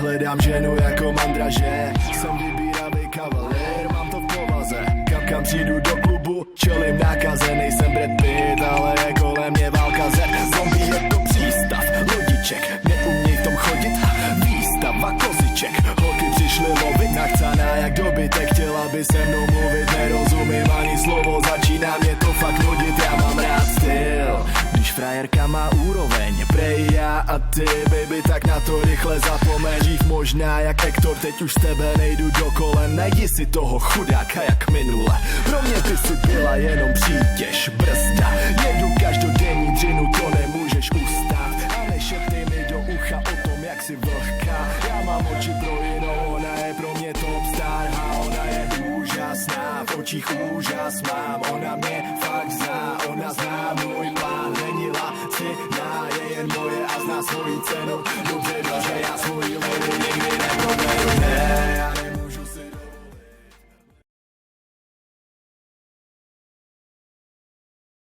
hledám ženu jako mandraže. Jsem vybíravý kavalér, mám to v povaze. Kam přijdu do klubu, čelím nákaze. Nejsem Brad Pitt, ale je kolem mě válka ze. Zombie je to přístav, lodiček, neuměj v tom chodit. Výstava koziček, holky přišly lovit. Nachcaná jak dobytek, chtěla by se mnou mluvit. Nerozumím ani slovo, začíná mě to fakt nudit. Já mám rád styl, když frajerka má úroveň. Prej já a ty, baby, tak na to rychle zapomeň. Dřív možná jak Hector, teď už z tebe nejdu do kolen. Najdi si toho chudáka jak minule. Pro mě ty si byla jenom přítěž, brzda. Jedu každodenní dřinu, to nemůžeš ustát. A nešeptej mi do ucha o tom, jak si vlhká. Já mám oči pro jinou, ona je pro mě top star. A ona je úžasná, v očích úžas mám. Ona mě fakt zná, ona zná můj plán. Není laciná, je jen moje a zná svoji cenu. Dobře ví, že já svoji lidi